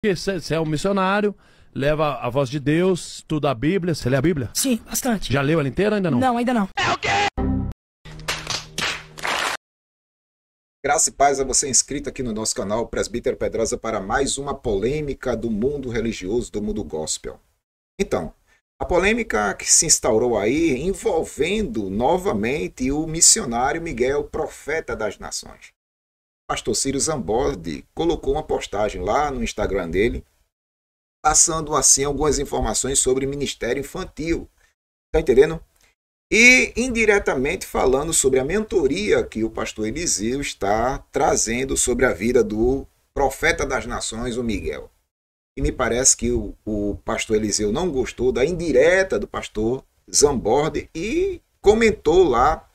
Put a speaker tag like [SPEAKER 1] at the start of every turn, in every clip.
[SPEAKER 1] Porque você é um missionário, leva a voz de Deus, estuda a Bíblia. Você lê a Bíblia?
[SPEAKER 2] Sim, bastante.
[SPEAKER 1] Já leu ela inteira ou ainda não?
[SPEAKER 2] Não, ainda não.
[SPEAKER 3] Graça e paz a você inscrito aqui no nosso canal Presbítero Pedrosa para mais uma polêmica do mundo religioso, do mundo gospel. Então, a polêmica que se instaurou aí envolvendo novamente o missionário Miguel, profeta das nações. O pastor Ciro Zambordi colocou uma postagem lá no Instagram dele, passando assim algumas informações sobre ministério infantil. Tá entendendo? E indiretamente falando sobre a mentoria que o pastor Eliseu está trazendo sobre a vida do profeta das nações, o Miguel. E me parece que o pastor Eliseu não gostou da indireta do pastor Zambordi e comentou lá,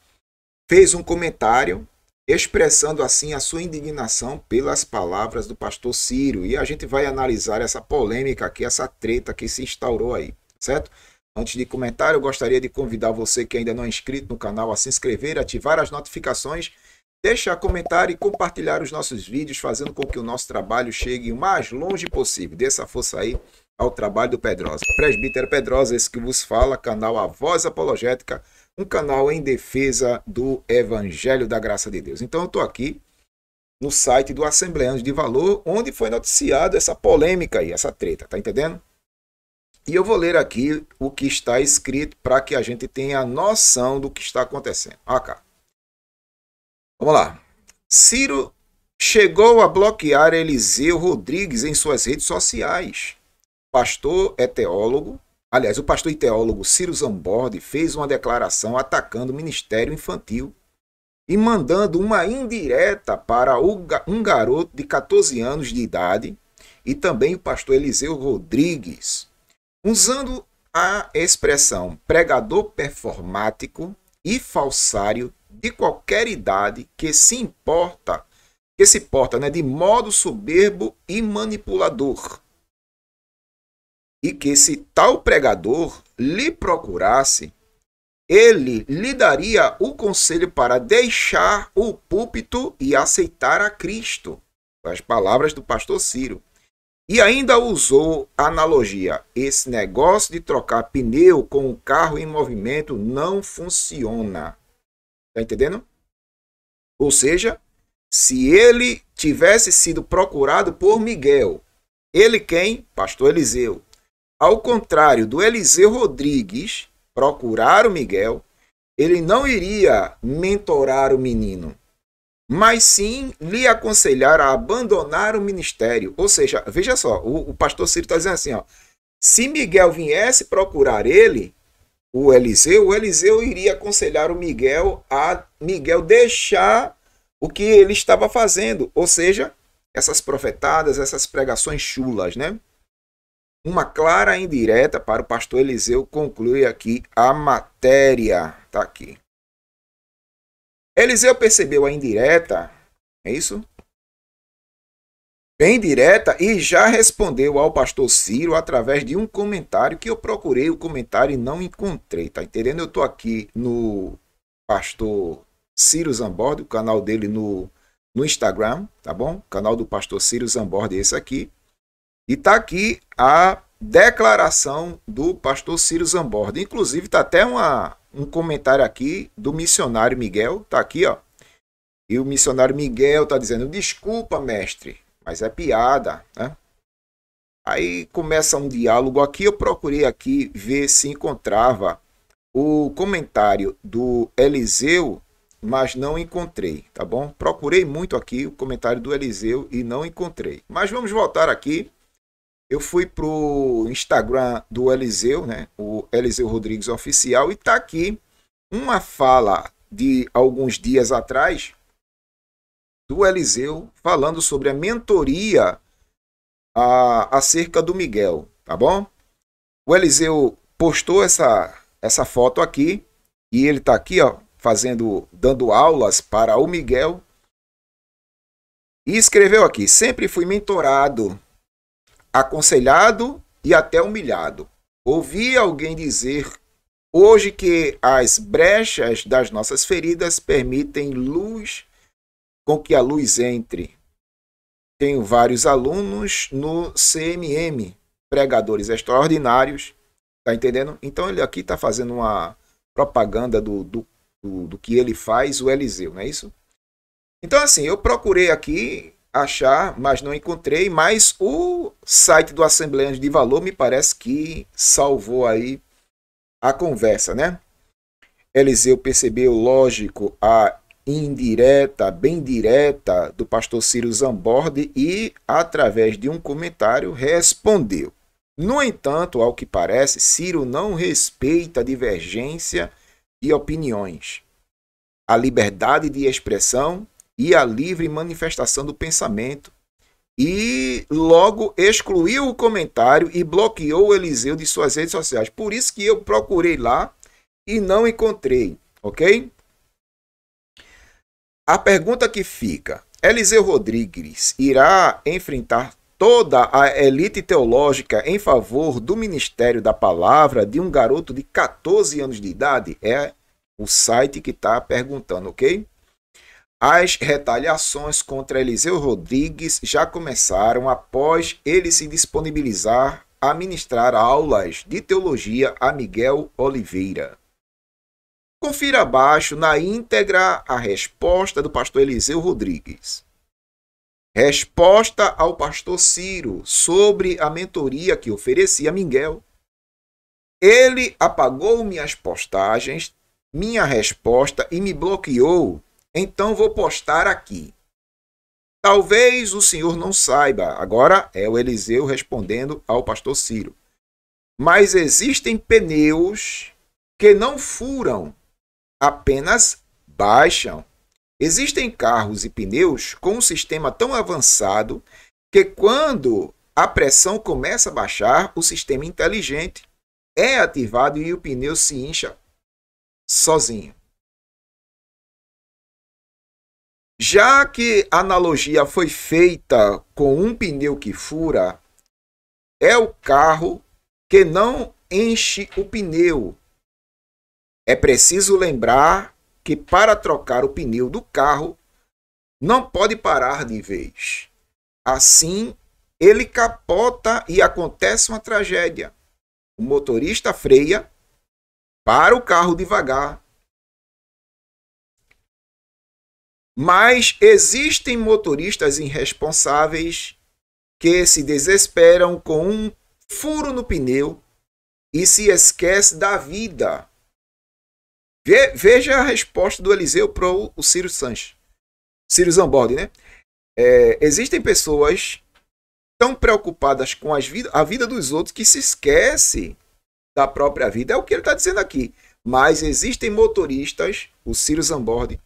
[SPEAKER 3] fez um comentário expressando assim a sua indignação pelas palavras do pastor Ciro. E a gente vai analisar essa polêmica aqui, essa treta que se instaurou aí, certo? Antes de comentar, eu gostaria de convidar você que ainda não é inscrito no canal a se inscrever, ativar as notificações, deixar comentário e compartilhar os nossos vídeos, fazendo com que o nosso trabalho chegue o mais longe possível. Dê essa força aí ao trabalho do Pedrosa. Presbítero Pedrosa, esse que vos fala, canal A Voz Apologética, um canal em defesa do Evangelho da Graça de Deus. Então eu estou aqui no site do Assembleanos de Valor, onde foi noticiado essa polêmica aí, essa treta, tá entendendo? E eu vou ler aqui o que está escrito para que a gente tenha noção do que está acontecendo. Olha cá. Vamos lá. Ciro chegou a bloquear Eliseu Rodrigues em suas redes sociais. O pastor e teólogo Ciro Zambordi fez uma declaração atacando o ministério infantil e mandando uma indireta para um garoto de 14 anos de idade e também o pastor Eliseu Rodrigues, usando a expressão pregador performático e falsário de qualquer idade que se porta de modo soberbo e manipulador. E que se tal pregador lhe procurasse, ele lhe daria o conselho para deixar o púlpito e aceitar a Cristo. As palavras do pastor Ciro. E ainda usou a analogia: esse negócio de trocar pneu com o carro em movimento não funciona. Tá entendendo? Ou seja, se ele tivesse sido procurado por Miguel, ele quem? Pastor Eliseu. Ao contrário do Eliseu Rodrigues procurar o Miguel, ele não iria mentorar o menino, mas sim lhe aconselhar a abandonar o ministério. Ou seja, veja só, o pastor Ciro está dizendo assim, ó, se Miguel viesse procurar ele, o Eliseu iria aconselhar o Miguel a Miguel deixar o que ele estava fazendo. Ou seja, essas profetadas, essas pregações chulas, né? Uma clara indireta para o pastor Eliseu conclui aqui a matéria. Está aqui. Eliseu percebeu a indireta, é isso? Bem direta, e já respondeu ao pastor Ciro através de um comentário que eu procurei o comentário e não encontrei, tá entendendo? Eu estou aqui no pastor Ciro Zambordi, o canal dele no Instagram, tá bom? O canal do pastor Ciro Zambordi, esse aqui. E tá aqui a declaração do pastor Ciro Zambordi. Inclusive tá até um comentário aqui do missionário Miguel, tá aqui, ó. E o missionário Miguel tá dizendo: desculpa, mestre, mas é piada, né? Aí começa um diálogo aqui. Eu procurei aqui ver se encontrava o comentário do Eliseu, mas não encontrei, tá bom? Procurei muito aqui o comentário do Eliseu e não encontrei. Mas vamos voltar aqui. Eu fui pro Instagram do Eliseu, né? O Eliseu Rodrigues Oficial, e tá aqui uma fala de alguns dias atrás do Eliseu falando sobre a mentoria acerca do Miguel, tá bom? O Eliseu postou essa foto aqui e ele tá aqui, ó, dando aulas para o Miguel e escreveu aqui: sempre fui mentorado, aconselhado e até humilhado. Ouvi alguém dizer hoje que as brechas das nossas feridas permitem luz com que a luz entre. tenho vários alunos no CMM, Pregadores Extraordinários, tá entendendo? Então ele aqui está fazendo uma propaganda do que ele faz, o Eliseu, não é isso? Então assim, eu procurei aqui achar, mas não encontrei, mas o site do Assembleia de Valor me parece que salvou aí a conversa, né? Eliseu percebeu, lógico, a indireta, bem direta do pastor Ciro Zambordi e, através de um comentário, respondeu. No entanto, ao que parece, Ciro não respeita a divergência de opiniões, a liberdade de expressão e a livre manifestação do pensamento, e logo excluiu o comentário e bloqueou o Eliseu de suas redes sociais. Por isso que eu procurei lá e não encontrei, ok? A pergunta que fica: Eliseu Rodrigues irá enfrentar toda a elite teológica em favor do ministério da palavra de um garoto de 14 anos de idade? É o site que está perguntando, ok? As retaliações contra Eliseu Rodrigues já começaram após ele se disponibilizar a ministrar aulas de teologia a Miguel Oliveira. Confira abaixo na íntegra a resposta do pastor Eliseu Rodrigues. Resposta ao pastor Ciro sobre a mentoria que ofereci a Miguel. Ele apagou minhas postagens, minha resposta e me bloqueou. Então vou postar aqui. Talvez o senhor não saiba. Agora é o Eliseu respondendo ao pastor Ciro. Mas existem pneus que não furam, apenas baixam. Existem carros e pneus com um sistema tão avançado que quando a pressão começa a baixar, o sistema inteligente é ativado e o pneu se incha sozinho. Já que a analogia foi feita com um pneu que fura, é o carro que não enche o pneu. É preciso lembrar que para trocar o pneu do carro, não pode parar de vez. Assim, ele capota e acontece uma tragédia. O motorista freia, para o carro devagar. Mas existem motoristas irresponsáveis que se desesperam com um furo no pneu e se esquecem da vida. Veja a resposta do Eliseu para o Ciro Sanches. Ciro Zambordi, né? Existem pessoas tão preocupadas com a vida dos outros que se esquecem da própria vida. É o que ele está dizendo aqui. Mas existem motoristas, o Ciro Zambordi,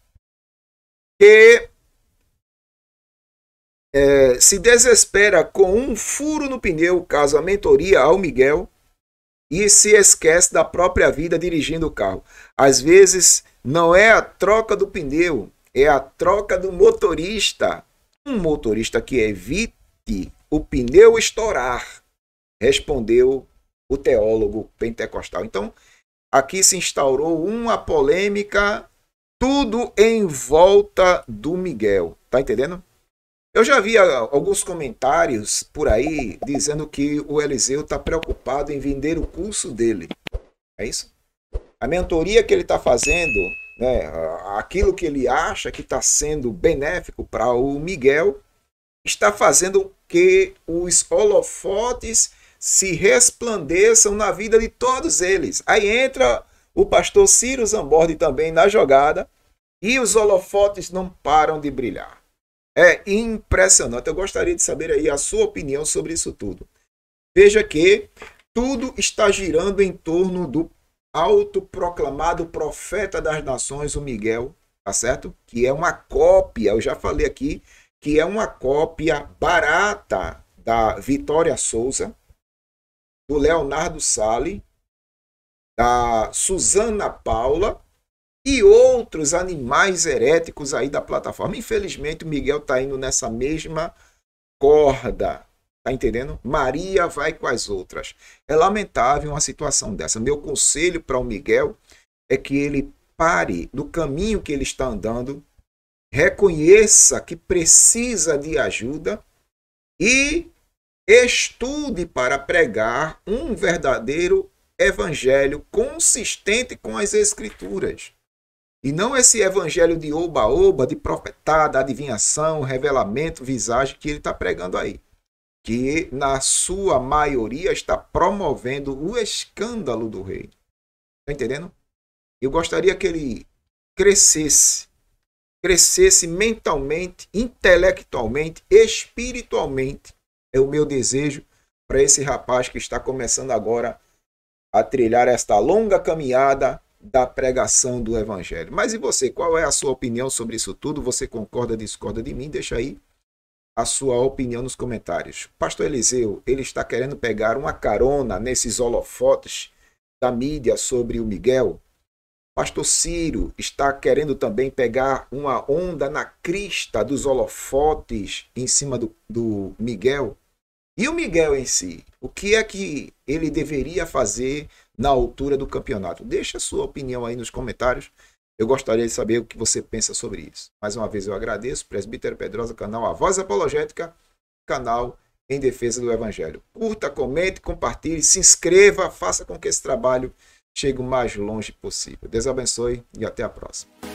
[SPEAKER 3] que se desespera com um furo no pneu, caso a mentoria ao Miguel, e se esquece da própria vida dirigindo o carro. Às vezes, não é a troca do pneu, é a troca do motorista. Um motorista que evite o pneu estourar, respondeu o teólogo pentecostal. Então, aqui se instaurou uma polêmica, tudo em volta do Miguel. Tá entendendo? Eu já vi alguns comentários por aí dizendo que o Eliseu está preocupado em vender o curso dele. É isso? A mentoria que ele está fazendo, né, aquilo que ele acha que está sendo benéfico para o Miguel, está fazendo que os holofotes se resplandeçam na vida de todos eles. Aí entra o pastor Ciro Zambordi também na jogada e os holofotes não param de brilhar. É impressionante. Eu gostaria de saber aí a sua opinião sobre isso tudo. Veja que tudo está girando em torno do autoproclamado profeta das nações, o Miguel, tá certo? Que é uma cópia, eu já falei aqui, que é uma cópia barata da Vitória Souza, do Leonardo Sale, da Susana Paula e outros animais heréticos aí da plataforma. Infelizmente, o Miguel está indo nessa mesma corda. Tá entendendo? Maria vai com as outras. É lamentável uma situação dessa. Meu conselho para o Miguel é que ele pare no caminho que ele está andando, reconheça que precisa de ajuda e estude para pregar um verdadeiro evangelho consistente com as Escrituras. E não esse evangelho de oba-oba, de profetada, adivinhação, revelamento, visagem que ele está pregando aí. Que na sua maioria está promovendo o escândalo do rei. Está entendendo? Eu gostaria que ele crescesse mentalmente, intelectualmente, espiritualmente. É o meu desejo para esse rapaz que está começando agora a trilhar esta longa caminhada da pregação do evangelho. Mas e você? Qual é a sua opinião sobre isso tudo? Você concorda, discorda de mim? Deixa aí a sua opinião nos comentários. Pastor Eliseu, ele está querendo pegar uma carona nesses holofotes da mídia sobre o Miguel. Pastor Ciro está querendo também pegar uma onda na crista dos holofotes em cima do Miguel. E o Miguel em si, o que é que ele deveria fazer na altura do campeonato? Deixa a sua opinião aí nos comentários. Eu gostaria de saber o que você pensa sobre isso. Mais uma vez eu agradeço. Presbítero Pedrosa, canal A Voz Apologética, canal em defesa do Evangelho. Curta, comente, compartilhe, se inscreva, faça com que esse trabalho chegue o mais longe possível. Deus abençoe e até a próxima.